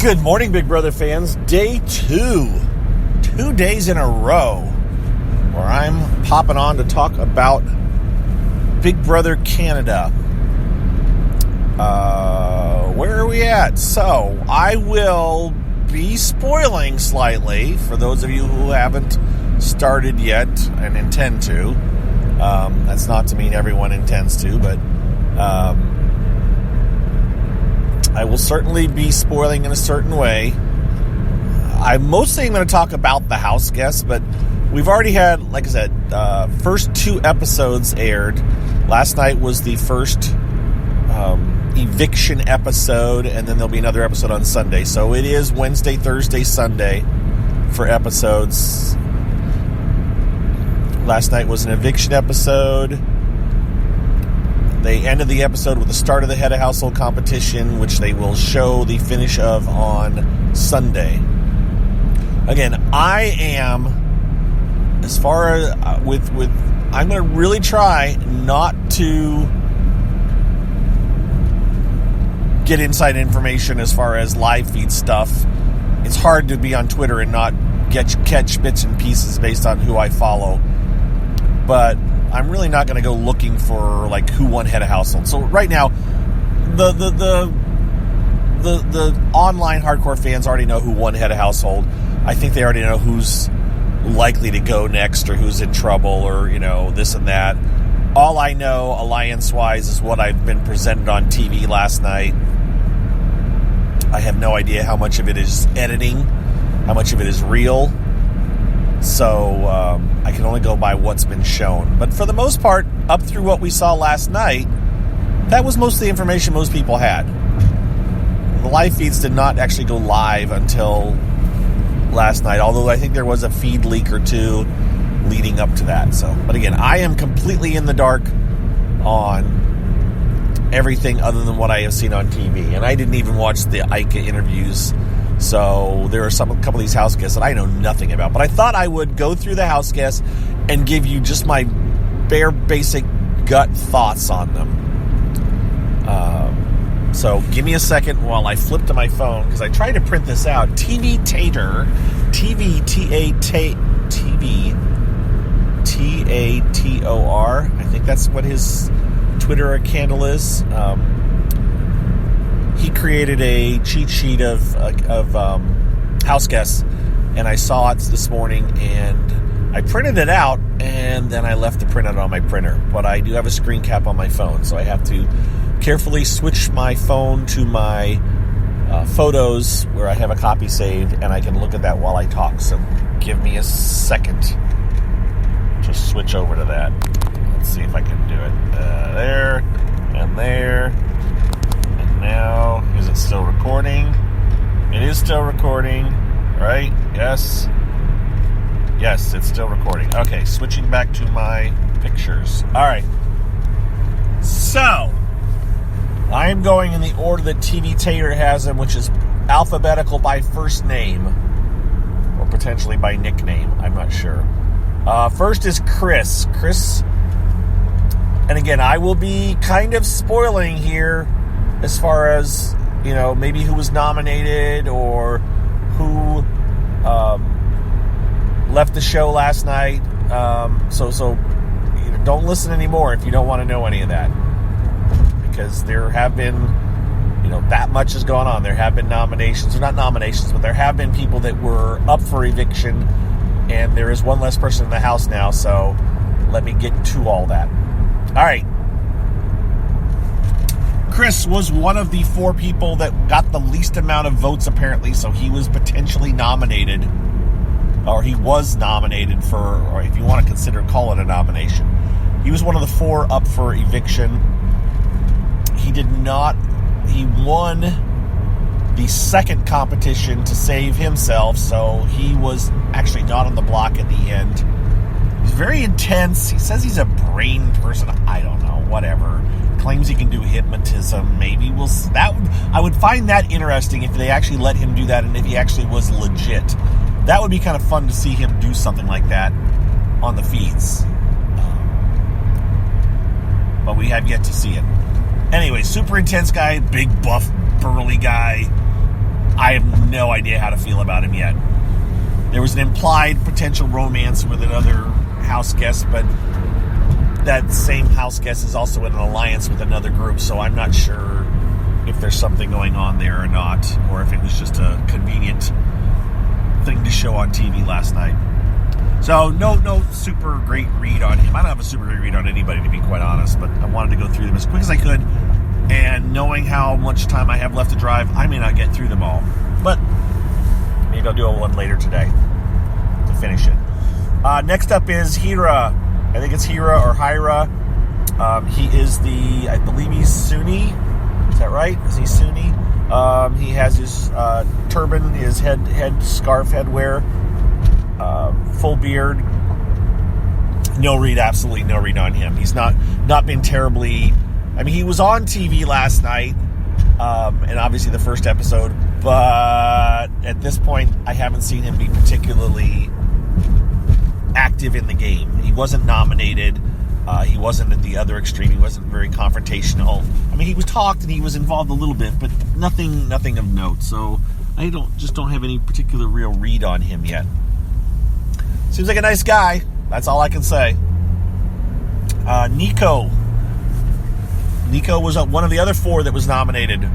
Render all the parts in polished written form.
Good morning, Big Brother fans. Day 2. 2 days in a row where I'm popping on to talk about Big Brother Canada. Where are we at? So, I will be spoiling slightly for those of you who haven't started yet and intend to. That's not to mean everyone intends to, but I will certainly be spoiling in a certain way. I'm mostly going to talk about the house guests, but we've already had, like I said, first 2 episodes aired. Last night was the first eviction episode, and then there'll be another episode on Sunday. So it is Wednesday, Thursday, Sunday for episodes. Last night was an eviction episode. They ended the episode with the start of the Head of Household competition, which they will show the finish of on Sunday. Again, I am, as far as I'm going to really try not to get inside information as far as live feed stuff. It's hard to be on Twitter and not catch bits and pieces based on who I follow. But I'm really not going to go looking for like who won Head of Household. So right now, the online hardcore fans already know who won Head of Household. I think they already know who's likely to go next or who's in trouble or, this and that. All I know, alliance-wise, is what I've been presented on TV last night. I have no idea how much of it is editing, how much of it is real. So I can only go by what's been shown. But for the most part, up through what we saw last night, that was most of the information most people had. The live feeds did not actually go live until last night, although I think there was a feed leak or two leading up to that. But again, I am completely in the dark on everything other than what I have seen on TV. And I didn't even watch the Ika interviews. So there are a couple of these house guests that I know nothing about. But I thought I would go through the house guests and give you just my bare basic gut thoughts on them. So give me a second while I flip to my phone, because I tried to print this out. TV Tator, T-A-T-O-R. I think that's what his Twitter handle is. He created a cheat sheet of house guests, and I saw it this morning, and I printed it out, and then I left the printout on my printer. But I do have a screen cap on my phone, so I have to carefully switch my phone to my photos where I have a copy saved, and I can look at that while I talk. So give me a second to switch over to that. Let's see if I can do it. There and there. Now, is it still recording? It is still recording, right? Yes. Yes, it's still recording. Okay, switching back to my pictures. All right. So, I am going in the order that TV Tator has them, which is alphabetical by first name, or potentially by nickname. I'm not sure. First is Chris. And again, I will be kind of spoiling here as far as, maybe who was nominated or who left the show last night. So don't listen anymore if you don't want to know any of that. Because there have been, that much has gone on. There have been nominations, or not nominations, but there have been people that were up for eviction, and there is one less person in the house now, so let me get to all that. All right. Chris was one of the 4 people that got the least amount of votes, apparently, so he was potentially nominated, or he was nominated for, or if you want to call it a nomination. He was one of the 4 up for eviction. He won the second competition to save himself, so he was actually not on the block at the end. He's very intense. He says he's a brain person. I don't know, whatever. Claims he can do hypnotism. Maybe I would find that interesting if they actually let him do that and if he actually was legit. That would be kind of fun to see him do something like that on the feeds. But we have yet to see it. Anyway, super intense guy, big buff, burly guy. I have no idea how to feel about him yet. There was an implied potential romance with another house guest, but that same house guest is also in an alliance with another group, so I'm not sure if there's something going on there or not, or if it was just a convenient thing to show on TV last night. So no super great read on him. I don't have a super great read on anybody, to be quite honest, but I wanted to go through them as quick as I could, and knowing how much time I have left to drive, I may not get through them all, but maybe I'll do one later today to finish it. Next up is Hira. I think it's Hira or Hira. He is I believe he's Sunni. Is that right? Is he Sunni? He has his turban, his head scarf, headwear, full beard. No read, absolutely no read on him. He's not been terribly... I mean, he was on TV last night, and obviously the first episode, but at this point, I haven't seen him be particularly active in the game. He wasn't nominated. He wasn't at the other extreme. He wasn't very confrontational. I mean, he was talked and he was involved a little bit, but nothing of note. So I don't have any particular real read on him yet. Seems like a nice guy. That's all I can say. Nico was one of the other 4 that was nominated.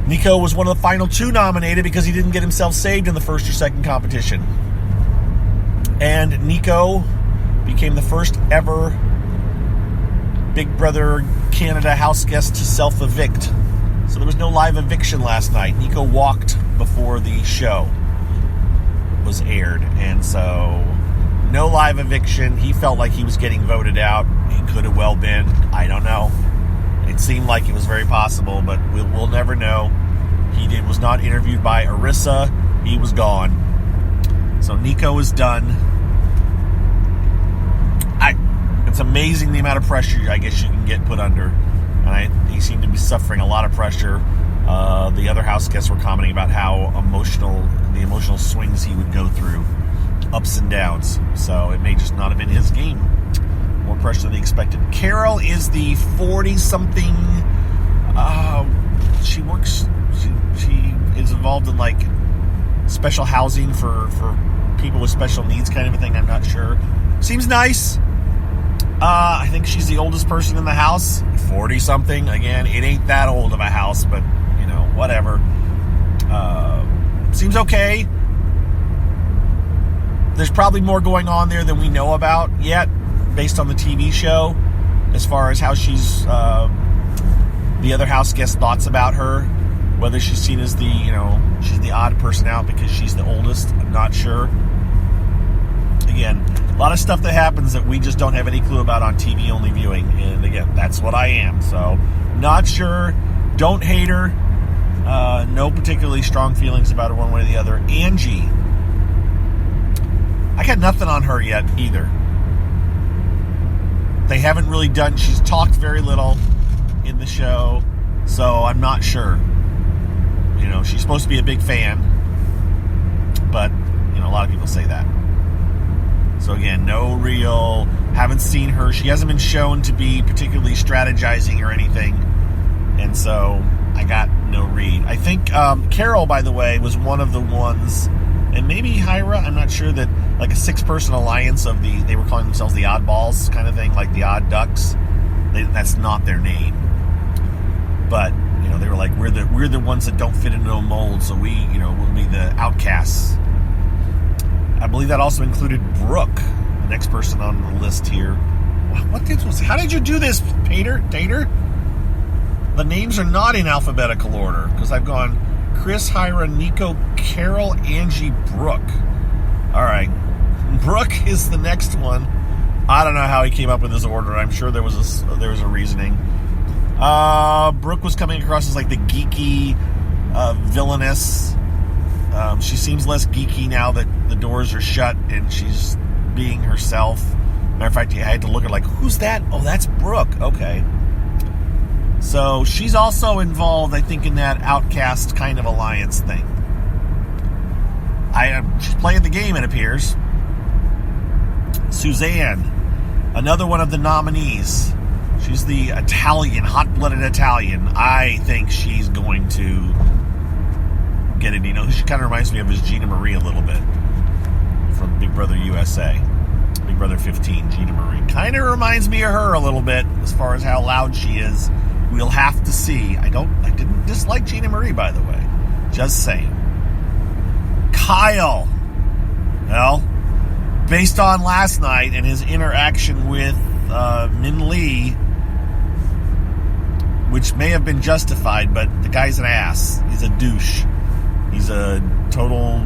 Nico was one of the final 2 nominated because he didn't get himself saved in the first or second competition. And Nico became the first ever Big Brother Canada house guest to self-evict. So there was no live eviction last night. Nico walked before the show was aired. And so no live eviction. He felt like he was getting voted out. He could have well been. I don't know. It seemed like it was very possible, but we'll never know. He was not interviewed by Arissa. He was gone. So Nico is done. It's amazing the amount of pressure I guess you can get put under. And he seemed to be suffering a lot of pressure. The other house guests were commenting about how the emotional swings he would go through, ups and downs. So it may just not have been his game. More pressure than he expected. Carol is the 40-something. She works. She is involved in like special housing for people with special needs, kind of a thing. I'm not sure. Seems nice. I think she's the oldest person in the house. 40-something. Again, it ain't that old of a house, but whatever. Seems okay. There's probably more going on there than we know about yet, based on the TV show, as far as how she's the other house guest thoughts about her. Whether she's seen as she's the odd person out because she's the oldest, I'm not sure. Again, a lot of stuff that happens that we just don't have any clue about on TV-only viewing. And again, that's what I am. So, not sure. Don't hate her. No particularly strong feelings about her one way or the other. Angie. I got nothing on her yet either. They haven't really done... She's talked very little in the show. So, I'm not sure. She's supposed to be a big fan. But, a lot of people say that. So again, haven't seen her. She hasn't been shown to be particularly strategizing or anything. And so I got no read. I think Carol, by the way, was one of the ones, and maybe Hira, I'm not sure, that like a 6-person alliance of they were calling themselves the Oddballs kind of thing, like the Odd Ducks. That's not their name. But, they were like, we're the ones that don't fit into no mold, so we'll be the outcasts. I believe that also included Brooke, the next person on the list here. How did you do this, Tater? The names are not in alphabetical order, because I've gone Chris, Hira, Nico, Carol, Angie, Brooke. All right. Brooke is the next one. I don't know how he came up with his order. I'm sure there was a reasoning. Brooke was coming across as like the geeky, villainous. She seems less geeky now that the doors are shut and she's being herself. Matter of fact, I had to look at like, who's that? Oh, that's Brooke. Okay. So she's also involved, I think, in that outcast kind of alliance thing. She's playing the game, it appears. Suzanne, another one of the nominees. She's the Italian, hot-blooded Italian. I think she's going to She kind of reminds me of his Gina Marie a little bit from Big Brother USA. Big Brother 15, Gina Marie. Kind of reminds me of her a little bit as far as how loud she is. We'll have to see. I didn't dislike Gina Marie, by the way. Just saying. Kyle. Well, based on last night and his interaction with Min Lee, which may have been justified, but the guy's an ass. He's a douche. He's a total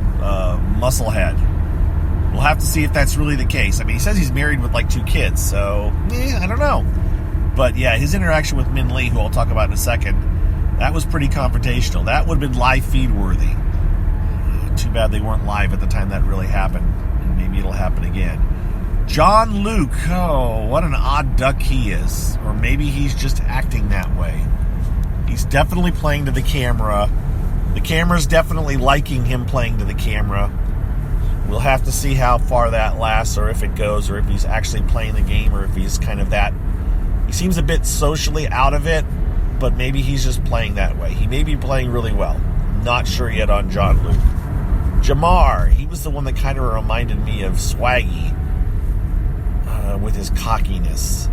musclehead. We'll have to see if that's really the case. I mean, he says he's married with like 2 kids, so I don't know. But yeah, his interaction with Min Lee, who I'll talk about in a second, that was pretty confrontational. That would have been live feed worthy. Too bad they weren't live at the time that really happened. And maybe it'll happen again. John Luke, oh, what an odd duck he is. Or maybe he's just acting that way. He's definitely playing to the camera. The camera's definitely liking him playing to the camera. We'll have to see how far that lasts, or if it goes, or if he's actually playing the game, or if he's kind of that. He seems a bit socially out of it, but maybe he's just playing that way. He may be playing really well. Not sure yet on John Luke. Jamar, he was the one that kind of reminded me of Swaggy with his cockiness.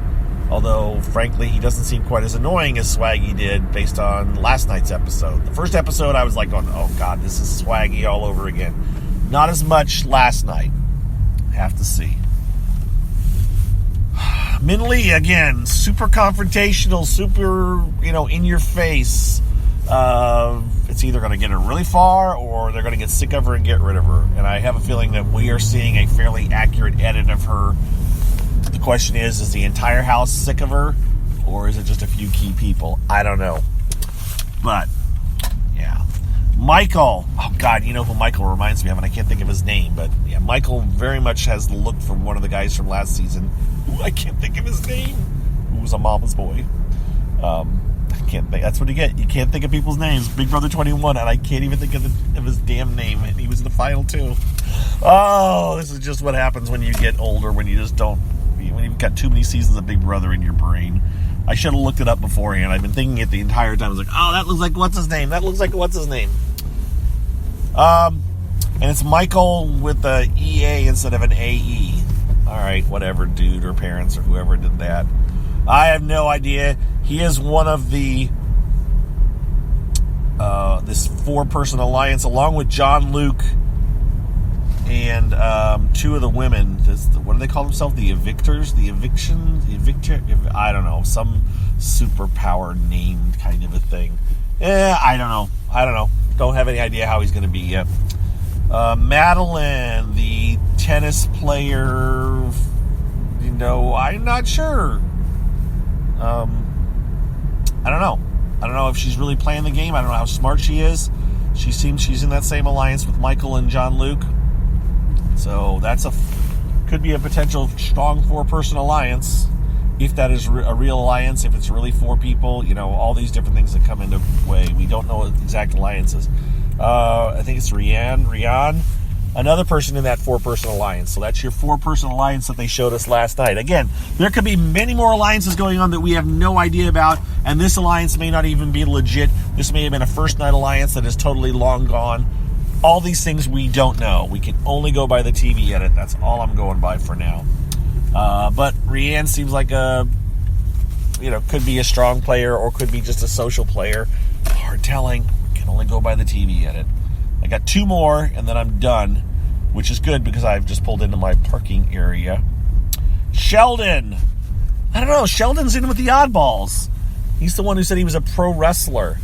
Although, frankly, he doesn't seem quite as annoying as Swaggy did based on last night's episode. The first episode, I was like going, oh God, this is Swaggy all over again. Not as much last night. Have to see. Min Lee, again, super confrontational, super, in your face. It's either going to get her really far or they're going to get sick of her and get rid of her. And I have a feeling that we are seeing a fairly accurate edit of her. The question is the entire house sick of her, or is it just a few key people? I don't know. But, yeah. Michael. Oh, God, you know who Michael reminds me of, and I can't think of his name. But, yeah, Michael very much has the look from one of the guys from last season. Ooh, I can't think of his name. Who was a mama's boy. I can't think. That's what you get. You can't think of people's names. Big Brother 21, and I can't even think of his damn name. And he was in the final, too. Oh, this is just what happens when you get older, when you just don't. When you've got too many seasons of Big Brother in your brain. I should have looked it up beforehand. I've been thinking it the entire time. I was like, oh, that looks like what's his name. That looks like what's his name. And it's Michael with the EA instead of an AE. All right, whatever, dude or parents or whoever did that. I have no idea. He is one of the this 4-person alliance, along with John Luke and 2 of the women. What do they call themselves? The Evictors? The Evictor? I don't know. Some superpower named kind of a thing. I don't know. Don't have any idea how he's going to be yet. Madeline, the tennis player, I'm not sure. I don't know. I don't know if she's really playing the game. I don't know how smart she is. She seems she's in that same alliance with Michael and John Luke. So that's could be a potential strong 4-person alliance. If that is a real alliance, if it's really 4 people, all these different things that come into play. We don't know what the exact alliance is. I think it's Rian, another person in that 4-person alliance. So that's your 4-person alliance that they showed us last night. Again, there could be many more alliances going on that we have no idea about, and this alliance may not even be legit. This may have been a first night alliance that is totally long gone. All these things we don't know. We can only go by the TV edit. That's all I'm going by for now. But Rianne seems like could be a strong player or could be just a social player. Hard telling. Can only go by the TV edit. I got 2 more, and then I'm done, which is good because I've just pulled into my parking area. Sheldon. I don't know. Sheldon's in with the oddballs. He's the one who said he was a pro wrestler.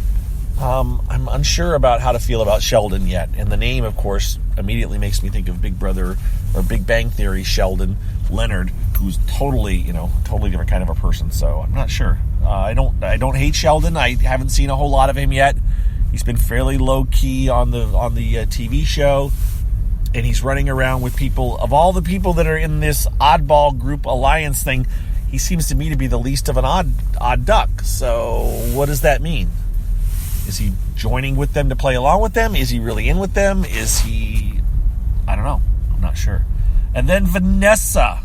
I'm unsure about how to feel about Sheldon yet. And the name, of course, immediately makes me think of Big Brother or Big Bang Theory Sheldon Leonard, who's totally different kind of a person. So I'm not sure. I don't hate Sheldon. I haven't seen a whole lot of him yet. He's been fairly low key on the TV show, and he's running around with people. Of all the people that are in this oddball group alliance thing, he seems to me to be the least of an odd duck. So what does that mean? Is he joining with them to play along with them? Is he really in with them? Is he... I don't know. I'm not sure. And then Vanessa.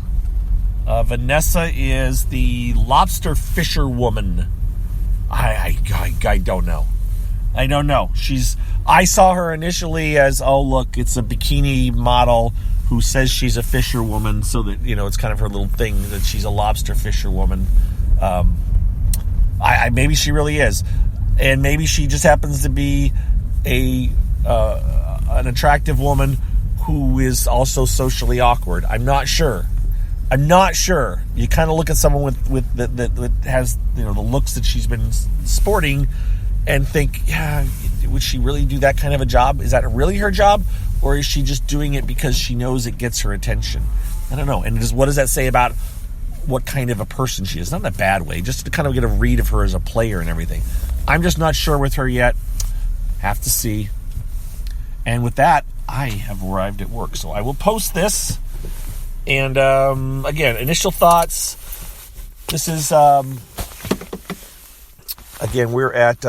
Vanessa is the lobster fisher woman. I don't know. I don't know. I saw her initially as, oh, look, it's a bikini model who says she's a fisherwoman, so that, it's kind of her little thing that she's a lobster fisherwoman. Maybe she really is. And maybe she just happens to be an attractive woman who is also socially awkward. I'm not sure. You kind of look at someone with that has the looks that she's been sporting and think, yeah, would she really do that kind of a job? Is that really her job, or is she just doing it because she knows it gets her attention? I don't know. And what does that say about what kind of a person she is? Not in a bad way, just to kind of get a read of her as a player and everything. I'm just not sure with her yet. Have to see. And with that, I have arrived at work, so I will post this. And again, initial thoughts. This is again, we're at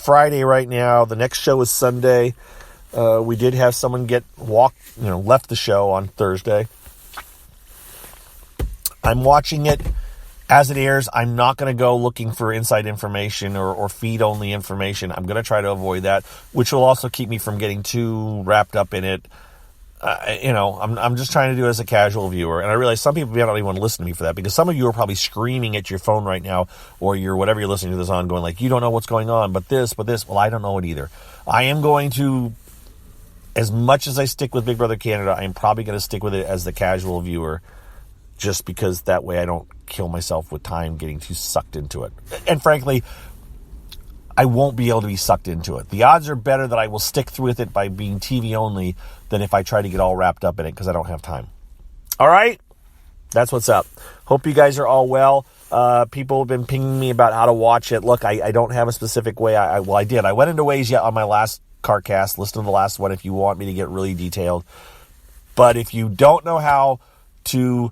Friday right now. The next show is Sunday. We did have someone left the show on Thursday. I'm watching it as it airs. I'm not going to go looking for inside information or feed-only information. I'm going to try to avoid that, which will also keep me from getting too wrapped up in it. I'm just trying to do it as a casual viewer. And I realize some people may not even want to listen to me for that, because some of you are probably screaming at your phone right now, or whatever you're listening to this on, going like, you don't know what's going on, but this. Well, I don't know it either. I am going to, as much as I stick with Big Brother Canada, I'm probably going to stick with it as the casual viewer, just because that way I don't kill myself with time getting too sucked into it. And frankly, I won't be able to be sucked into it. The odds are better that I will stick through with it by being TV only than if I try to get all wrapped up in it, because I don't have time. All right? That's what's up. Hope you guys are all well. People have been pinging me about how to watch it. Look, I don't have a specific way. I did. I went into ways yet on my last CarCast. Listen to the last one if you want me to get really detailed. But if you don't know how to...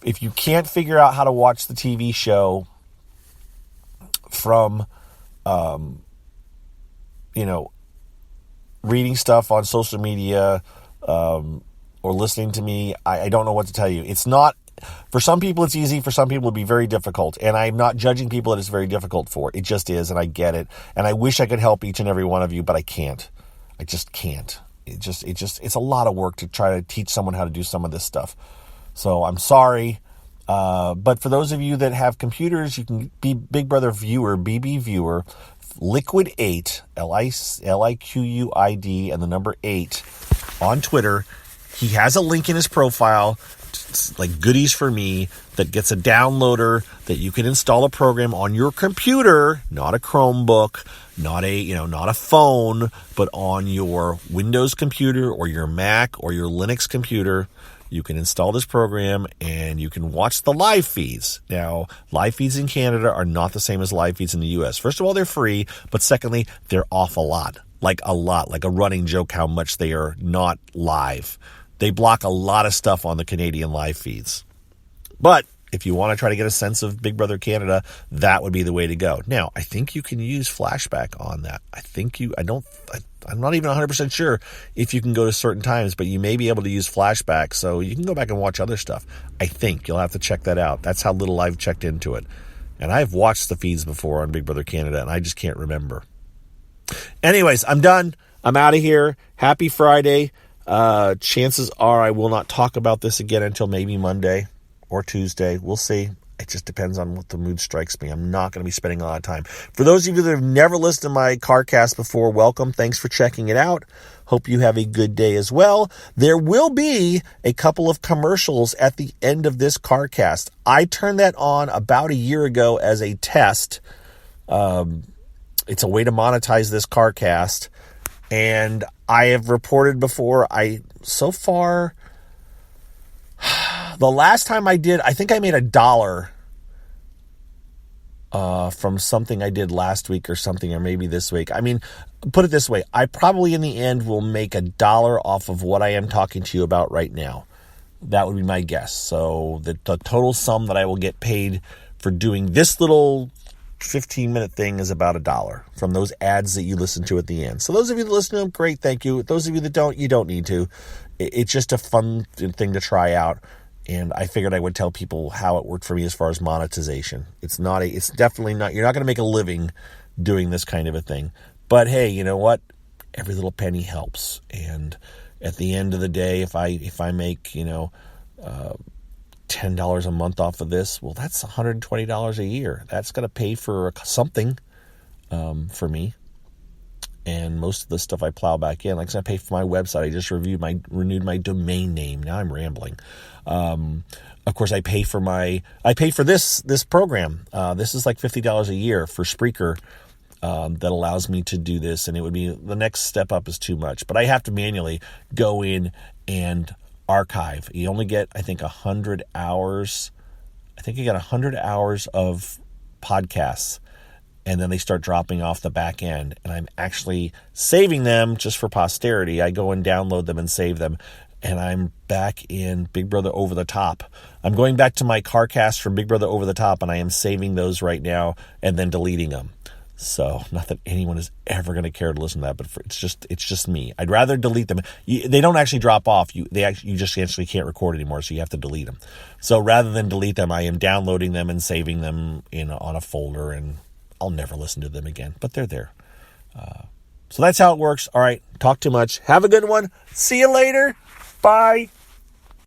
If you can't figure out how to watch the TV show from, reading stuff on social media or listening to me, I don't know what to tell you. It's not, for some people it's easy, for some people it'll be very difficult. And I'm not judging people that it's very difficult for. It just is, and I get it. And I wish I could help each and every one of you, but I can't. I just can't. It's a lot of work to try to teach someone how to do some of this stuff. So I'm sorry, but for those of you that have computers, you can be Big Brother Viewer, BB Viewer, Liquid 8, LIQUID, and the number 8 on Twitter. He has a link in his profile, like goodies for me, that gets a downloader that you can install a program on your computer, not a Chromebook, not a phone, but on your Windows computer or your Mac or your Linux computer. You can install this program and you can watch the live feeds. Now, live feeds in Canada are not the same as live feeds in the U.S. First of all, they're free, but secondly, they're off a lot, like a running joke how much they are not live. They block a lot of stuff on the Canadian live feeds. But if you want to try to get a sense of Big Brother Canada, that would be the way to go. Now, I think you can use Flashback on that. I'm not even 100% sure if you can go to certain times, but you may be able to use Flashback, so you can go back and watch other stuff. I think you'll have to check that out. That's how little I've checked into it. And I've watched the feeds before on Big Brother Canada, and I just can't remember. Anyways, I'm done. I'm out of here. Happy Friday. Chances are I will not talk about this again until maybe Monday or Tuesday. We'll see. It just depends on what the mood strikes me. I'm not going to be spending a lot of time. For those of you that have never listened to my CarCast before, welcome. Thanks for checking it out. Hope you have a good day as well. There will be a couple of commercials at the end of this CarCast. I turned that on about a year ago as a test. It's a way to monetize this CarCast. And I have reported before, so far... The last time I did, I think I made $1 from something I did last week or something, or maybe this week. I mean, put it this way. I probably in the end will make $1 off of what I am talking to you about right now. That would be my guess. So the total sum that I will get paid for doing this little 15-minute thing is about $1 from those ads that you listen to at the end. So those of you that listen to them, great, thank you. Those of you that don't, you don't need to. It's just a fun thing to try out. And I figured I would tell people how it worked for me as far as monetization. It's definitely not, you're not going to make a living doing this kind of a thing. But hey, you know what? Every little penny helps. And at the end of the day, if I make, $10 a month off of this, well, that's $120 a year. That's going to pay for something for me. And most of the stuff I plow back in, like I pay for my website. I just renewed my domain name. Now I'm rambling. Of course, I pay for this program. This is like $50 a year for Spreaker that allows me to do this. And it would be, the next step up is too much. But I have to manually go in and archive. You only get, I think, 100 hours. I think you get 100 hours of podcasts. And then they start dropping off the back end. And I'm actually saving them just for posterity. I go and download them and save them. And I'm back in Big Brother Over the Top. I'm going back to my CarCast from Big Brother Over the Top, and I am saving those right now and then deleting them. So, not that anyone is ever going to care to listen to that, but it's just me. I'd rather delete them. They don't actually drop off. You just actually can't record anymore, so you have to delete them. So, rather than delete them, I am downloading them and saving them on a folder, and I'll never listen to them again, but they're there. So that's how it works. All right, talk too much. Have a good one. See you later. Bye.